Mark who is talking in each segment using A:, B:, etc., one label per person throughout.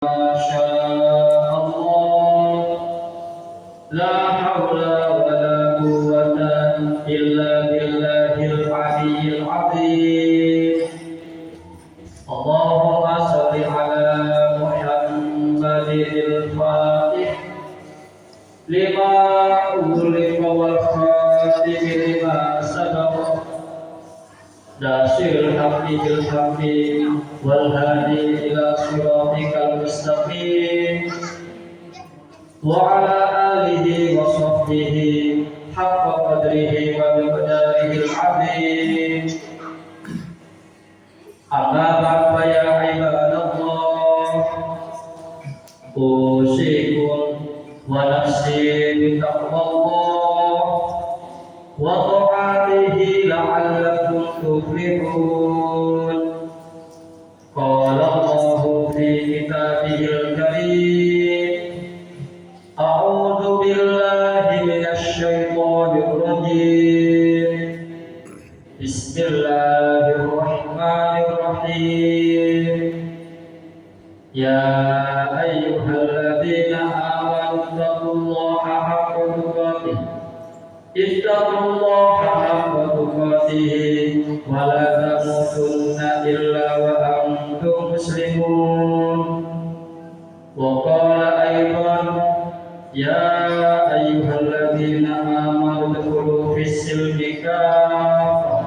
A: شاء الله لا حول ولا قوة إلا بالله العلي العظيم اللهم صل على محمد الفاتح لما أغلق والخاتم لما سبق ناصر الحق بالحق والهادي إلى صراطك المستقيم وعلى آله وصحبه حق قدره ومقداره العظيم أما بعد فيا عباد الله أوصيكم ونفسي بتقوى الله وطاعته لعلكم تفلحون. قال الله في كتابه الكريم أعوذ بالله من الشيطان الرجيم بسم الله الرحمن الرحيم يا أيها الذين آمنوا اتقوا الله حق تقاته اتقوا الله حق تقاته ولا تموتن إلا وأنتم مسلمون. وقال أيضا يا أيها الذين آمنوا ادخلوا في السلم كافة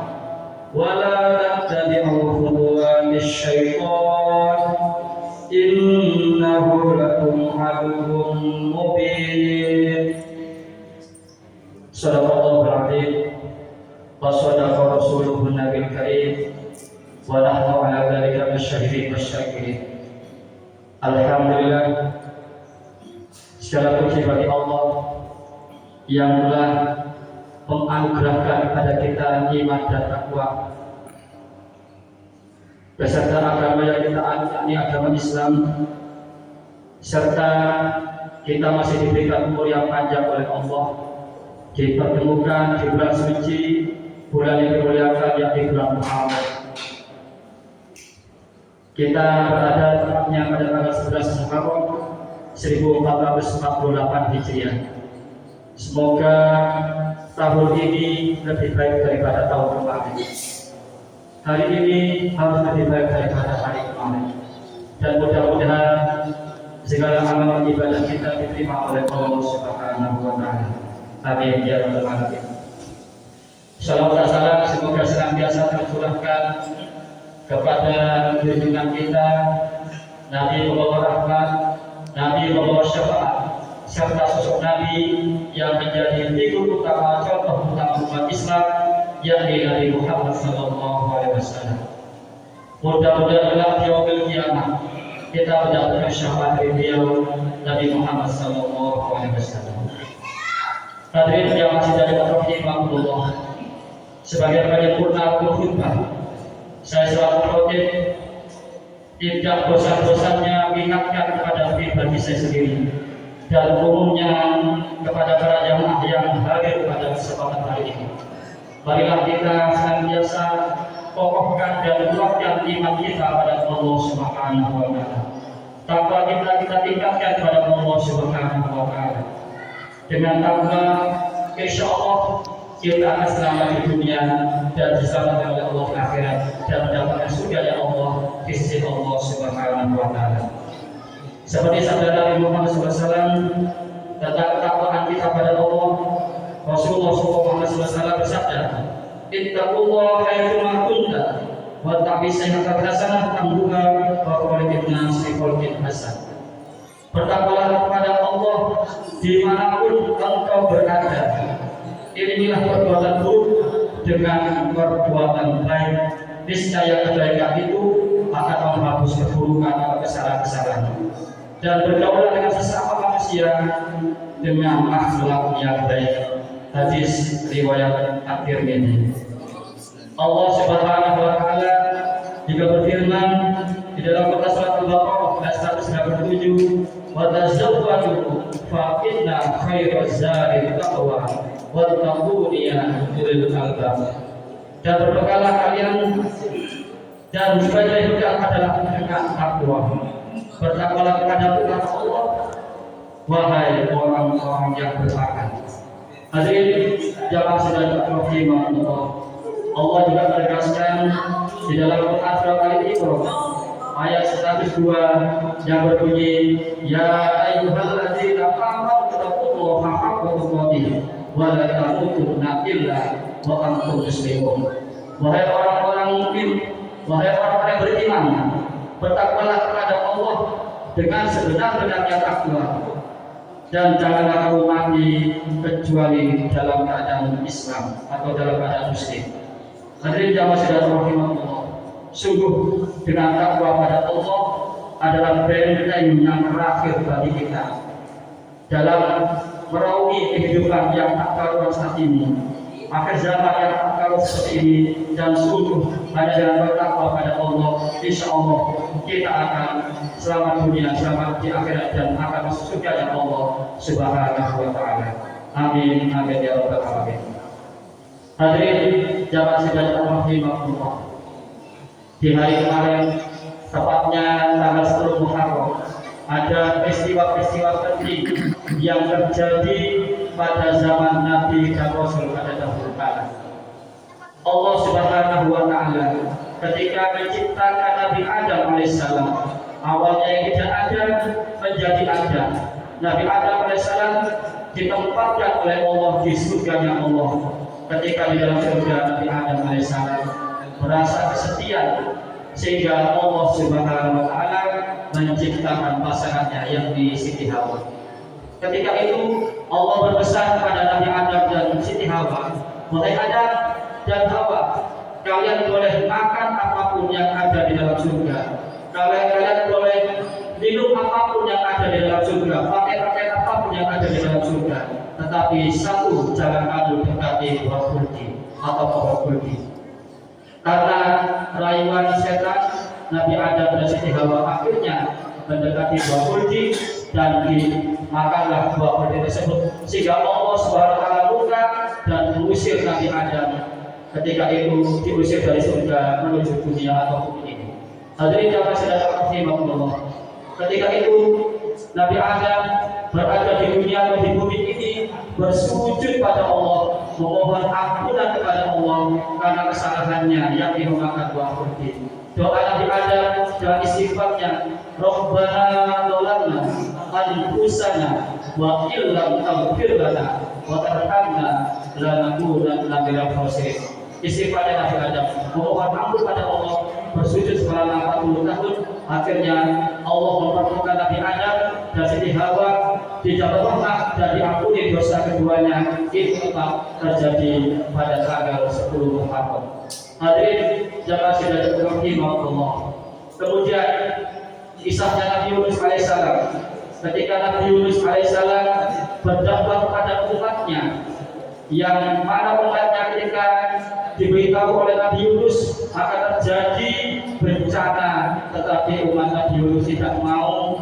A: ولا تتبعوا خطوات الشيطان إنه لكم عدو مبين. Sadaqallahul adzim wa sadaqa rasuluhun nabiyil karim wa nahnu ala dzalika masyahidin wasyakirin. Alhamdulillah, segala puji bagi Allah yang telah menganugerahkan kepada kita iman dan takwa beserta agama yang kita anut, yakni agama Islam, serta kita masih diberikan umur yang panjang oleh Allah, dipertemukan di bulan suci, bulan yang dimuliakan, yakni bulan Muharram. Kita berada tepatnya pada tanggal 11 Muharram 1448 Hijriah. Semoga tahun ini lebih baik daripada tahun kemarin. Hari ini harus lebih baik daripada hari kemarin. Dan mudah-mudahan segala amal ibadah kita diterima oleh Allah Subhanahu wa Ta'ala. Amin ya rabbal alamin. Salam dan salam semoga senantiasa tercurahkan kepada junjungan kita Nabi membawa rahmat, Nabi membawa syafaat, serta sosok Nabi yang menjadi figur utama, contoh utama umat Islam, yakni Nabi Muhammad SAW. Mudah-mudahan di yaumil qiyamah kita mendapatkan syafaat dari beliau Nabi Muhammad SAW. Hadirin yang masih dari rahimahullah, sebagai penyempurna khutbah, saya selalu rutin tidak bosan-bosannya mengingatkan kepada pribadi saya sendiri dan umumnya kepada para jamaah yang hadir pada kesempatan hari ini. Marilah kita senantiasa kokohkan dan kuatkan iman kita pada Allah Subhanahu wa Ta'ala. Takwa kita tingkatkan kepada Allah Subhanahu wa Ta'ala. Dengan takwa, insya Allah kita akan selamat di dunia dan diselamatkan oleh Allah di akhirat dan mendapatkan surga yang Allah di sisi Allah Subhanahu wa Ta'ala. Seperti sabda Nabi Muhammad SAW tentang ketakwaan kita pada Allah, Rasulullah SAW bersabda, "Ittaqullah haitsuma kunta wa tabi'is-sayyi'ata hasanah tambuha wa khaliqin nas bi khuluqin hasan." Bertakwalah kepada Allah dimanapun engkau berada. Inilah perbuatan buruk dengan perbuatan baik. Niscaya kebaikan itu akan menghapus keburukan atau kesalahan-kesalahan. Dan bergaulah dengan sesama manusia dengan akhlak yang baik. Hadis riwayat At-Tirmidzi. Allah Subhanahu wa Ta'ala juga berfirman di dalam surat Al-Baqarah ayat 197, "Wa tazawwadu fa inna khairaz zadi taqwa wattaquni ya ulil albab." Dan berbekallah kalian dan sebaik-baik bekal adalah dengan takwa. bertakwalah kepada Tuhan Allah, wahai orang-orang yang beriman. Hadirin jamaah sekalian rahimahullah, Allah juga menegaskan di dalam Quran surah Al-Imran ayat 102 yang berbunyi, ya ayyuhalladzina amanu taqullaha haqqa tuqatih wa la tamutunna illa wa antum muslimun. Wahai orang-orang mukmin, wahai orang-orang yang beriman, bertakwalah kepada Allah dengan sebenar-benarnya takwa, dan janganlah kamu mati kecuali dalam keadaan Islam atau dalam keadaan Muslim. Hadirin jamaah sekalian rahimahullah, sungguh dengan takwa pada Allah adalah benteng yang terakhir bagi kita dalam meraungi kehidupan yang tak karuan saat ini, akhir zaman yang tak karuan seperti ini. Dan sungguh hanya dengan bertakwa pada Allah, insya Allah kita akan selamat dunia, selamat di akhirat, dan akan masuk surga Allah Subhanahu wa Ta'ala. Amin, amin ya rabbal alamin. Hadirin jamaah sekalian rahimahullah, di hari kemarin, tepatnya tanggal 10 Muharram, ada peristiwa-peristiwa penting yang terjadi pada zaman Nabi dan Rasul pada dahulu kala. Allah Subhanahu wa Ta'ala ketika menciptakan Nabi Adam alaihissalam, awalnya yang tidak ada menjadi ada. Nabi Adam alaihissalam ditempatkan oleh Allah di surganya Allah. Ketika di dalam surga, Nabi Adam alaihissalam merasa kesepian, sehingga Allah Subhanahu wa Ta'ala menciptakan pasangannya yang di Siti Hawa. Ketika itu Allah berpesan kepada Nabi Adam dan Siti Hawa, wahai Adam dan Hawa, kalian boleh makan apapun yang ada di dalam surga, kalian boleh minum apapun yang ada di dalam surga, pakai apapun yang ada di dalam surga, tetapi satu, jangan kamu dekati buah khuldi atau pohon khuldi. Karena rayuan setan, Nabi Adam dan Siti Hawa akhirnya mendekati buah khuldi dan dimakanlah buah khuldi tersebut, sehingga Allah SWT murka dan mengusir Nabi Adam ketika itu, diusir dari surga menuju dunia atau bumi ini. Hadirin jamaah sekalian rahimahullah, ketika itu Nabi Adam berada di dunia atau di bumi ini bersujud pada Allah, memohon ampunan kepada Allah karena kesalahannya yang memakan buah khuldi. Doa Nabi Adam dan istighfarnya, Rabbana dzalamna anfusana wa illam taghfir lana wa tarhamna lanakunanna minal khasirin. Istighfarnya Nabi Adam, memohon ampun pada Allah, bersujud selama 40 tahun. Akhirnya Allah mempertemukan Nabi Adam dan Siti Hawa, dijatuh rahmat dan diampuni dosa keduanya. Itu tetap terjadi pada tanggal 10 Muharram. Hadirin jamaah sekalian rahimahullah. Kemudian kisahnya Nabi Yunus alaihissalam, ketika Nabi Yunus alaihissalam berdakwah kepada umatnya, yang mana umatnya ketika diberitahu oleh Nabi Yunus akan terjadi bencana, tetapi umat Nabi Yunus tidak mau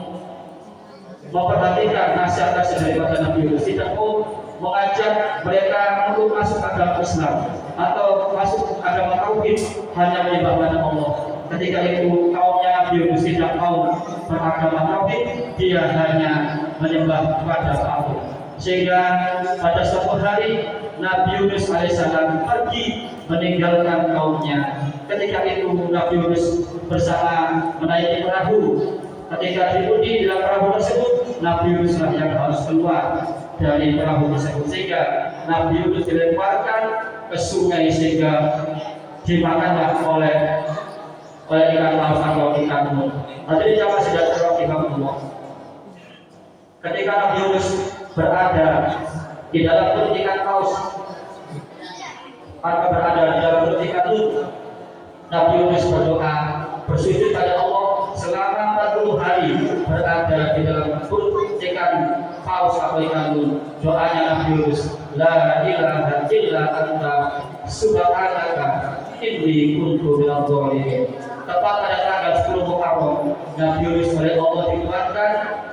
A: memperhatikan nasihat-nasihat daripada Nabi Yunus, tidak mau mengajak mereka untuk masuk agama Islam atau masuk agama tauhid, hanya menyembah pada Allah. Ketika itu kaumnya Nabi Yunus tidak mau beragama tauhid, dia hanya menyembah pada patung. Sehingga pada suatu hari Nabi Yunus alaihissalam pergi meninggalkan kaumnya. Ketika itu Nabi Yunus bersama menaiki perahu. Ketika diundi dalam perahu tersebut, Nabi Yunus yang harus keluar dari perahu tersebut, sehingga Nabi Yunus dilemparkan ke sungai sehingga dimakanlah oleh ikan paus atau ikan mut. Jadi jamaah sekalian rahimahullah, ketika Nabi Yunus berada di dalam perut ikan paus atau berada di dalam perut ikan mut, Nabi Yunus berdoa, bersujud pada Allah selama 40 hari berada di dalam perut ikan paus atau ikan mut. Doanya Nabi Yunus, la ilaha illa anta subhanaka inni kuntu minadh dhalimin. Tepat pada tanggal 10 Muharram, Nabi Yunus oleh Allah dikeluarkan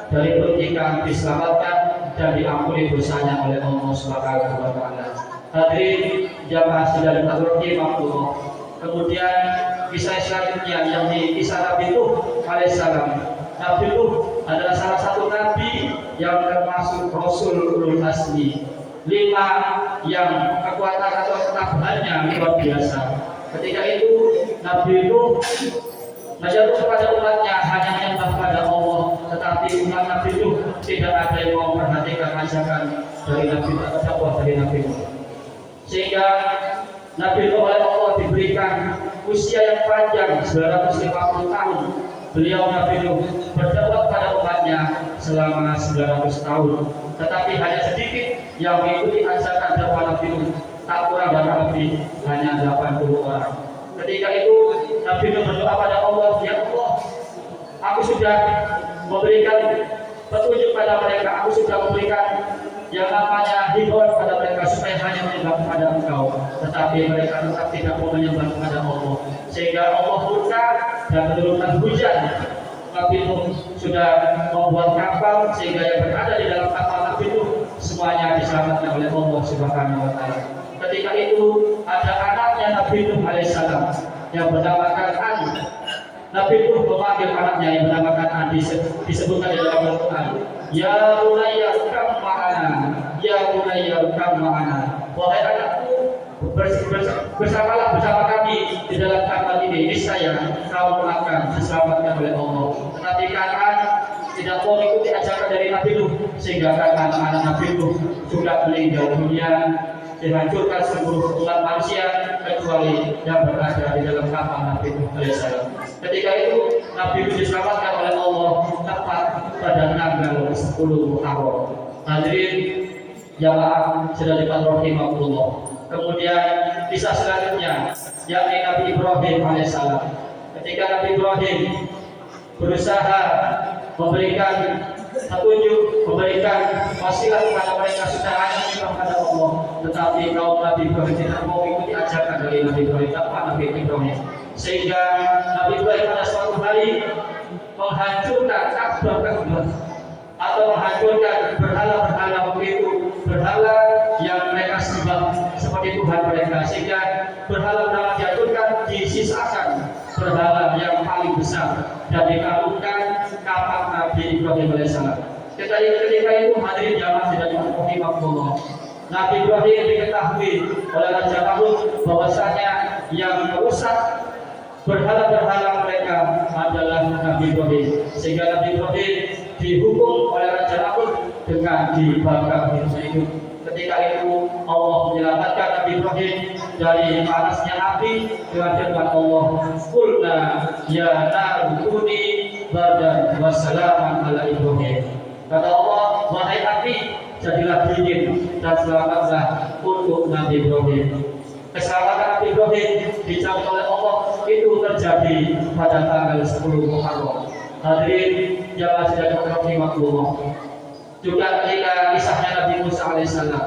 A: dari perut ikan, diselamatkan dan diampuni dosanya oleh Allah Subhanahu wa Ta'ala. Hadirin jamaah sekalian rahimahullah. Kemudian kisah selanjutnya yang di kisah Nabi Nuh alaihissalam, Nabi Nuh adalah salah satu nabi yang termasuk Rasul Ulul Azmi. 5 yang kekuatan atau ketabahannya luar biasa. Ketika itu Nabi Nuh menyeru kepada umatnya hanya menyembah pada Allah, tetapi umat Nabi Nuh tidak ada yang mau memperhatikan ajakan dari Nabi Nuh. Sehingga Nabi Nuh oleh Allah diberikan usia yang panjang 950 tahun. Beliau Nabi Nuh berdakwah pada umatnya selama 900 tahun. Tetapi hanya sedikit yang mengikuti ajakan dakwah Nabi Nuh, tak kurang dan tak lebih hanya 80 orang. Ketika itu Nabi Nuh berdoa pada Allah, ya Allah, aku sudah memberikan petunjuk pada mereka, aku sudah memberikan yang namanya hiburan pada mereka supaya hanya menyembah kepada Engkau, tetapi mereka tetap tidak mau menyembah kepada Allah, sehingga Allah murka dan menurunkan hujan. Nabi Nuh sudah membuat kapal sehingga yang berada di dalam kapal Nabi Nuh semuanya diselamatkan oleh Allah Subhanahu wa taala. Ketika itu ada anaknya Nabi Nuh alaihissalam yang bernama Kan'an. Nabi Nuh memanggil anaknya yang bernama Kan'an, disebutkan di dalam Al-Quran, ya bunayya kam ma'ana, ya bunayya kam ma'ana, wahai anakku, bersamalah bersama kami di dalam kapal ini, niscaya kamu akan diselamatkan oleh Allah. Tetapi Kan'an tidak mau mengikuti ajakan dari Nabi Nuh, sehingga Kan'an anak Nabi Nuh juga meninggal dunia, dihancurkan seluruh umat manusia kecuali yang berada di dalam kapal Nabi Nuh alaihissalam. Ketika itu Nabi Nuh diselamatkan oleh Allah tepat pada tanggal 10 Muharram. Hadirin jamaah sedang rahimahullah. Kemudian kisah selanjutnya yakni Nabi Ibrahim alaihissalam. Ketika Nabi Ibrahim berusaha memberikan petunjuk, memberikan wasilah kepada mereka supaya hanya menyembah kepada Allah, tetapi kaum Nabi Ibrahim tidak mau mengikuti ajakan dari Nabi Ibrahim, Nabi Ibrahim, sehingga Nabi Ibrahim pada suatu hari menghancurkan Ka'bah atau menghancurkan berhala-berhala begitu, berhala yang mereka sembah seperti Tuhan mereka, sehingga berhala-berhala dihancurkan, disisakan berhala yang paling besar dan dikalungkan kapak Nabi Ibrahim alaihissalam. Ketika itu hadirin jamaah tidak rahimahullah, Nabi Ibrahim diketahui oleh Raja Namrud bahwasanya yang merusak berhala-berhala mereka adalah Nabi Ibrahim, sehingga Nabi Ibrahim dihukum oleh Raja Namrud dengan dibakar hidup. Ketika itu Allah menyelamatkan Nabi Ibrahim dari panasnya api dengan firman Allah, qulna ya naru kuni bardan wa salaman ala Ibrahim. Kata Allah, wahai api, jadilah dingin dan selamatlah untuk Nabi Ibrahim. Keselamatan Nabi Ibrahim dijamin oleh Allah itu terjadi pada tanggal 10 Muharram. Hadirin jamaah sekalian rahimahullah. Juga ketika kisahnya Nabi Musa alaihissalam,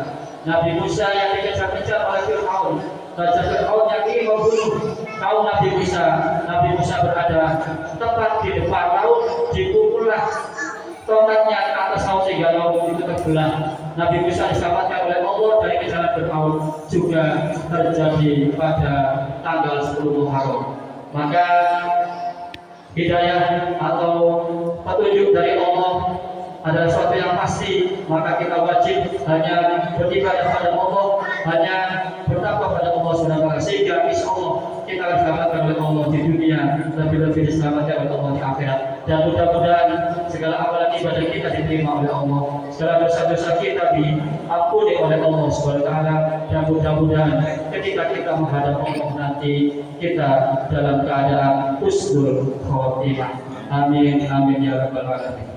A: Nabi Musa yang dikejar-kejar oleh Fir'aun, Raja Fir'aun yang ingin membunuh kaum Nabi Musa berada tepat di depan laut, dipukullah tongkatnya ke atas laut sehingga laut itu terbelah. Nabi Musa diselamatkan oleh Allah dari kejaran Fir'aun, juga terjadi pada tanggal 10 Muharram. Maka hidayah atau petunjuk dari Allah adalah sesuatu yang pasti, maka kita wajib hanya beribadah kepada Allah, hanya bertakwa pada Allah Subhanahu wa taala, sehingga insyaallah kita akan diselamatkan oleh Allah di dunia, lebih-lebih diselamatkan oleh Allah di akhirat. Dan mudah-mudahan segala amalan ibadah kita diterima oleh Allah, segala dosa-dosa kita diampuni oleh Allah Subhanahu wa taala, dan mudah-mudahan ketika kita menghadap Allah nanti kita dalam keadaan husnul khotimah. Amin amin ya rabbal alamin.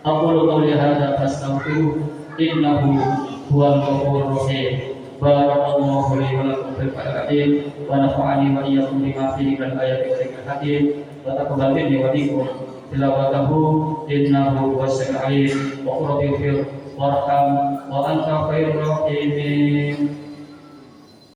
A: Aqulu qawli hadza fastaghfiruh innahu huwal ghafurur rahim. Barakallahu li wa lakum fil Qur'an wa nafa'ani wa iyyakum bima fihi min ayatil hakim wa taqabbal minni wa minkum tilawatahu innahu huwas samiul alim wa qul rabbi warham wa anta khairur rahimin.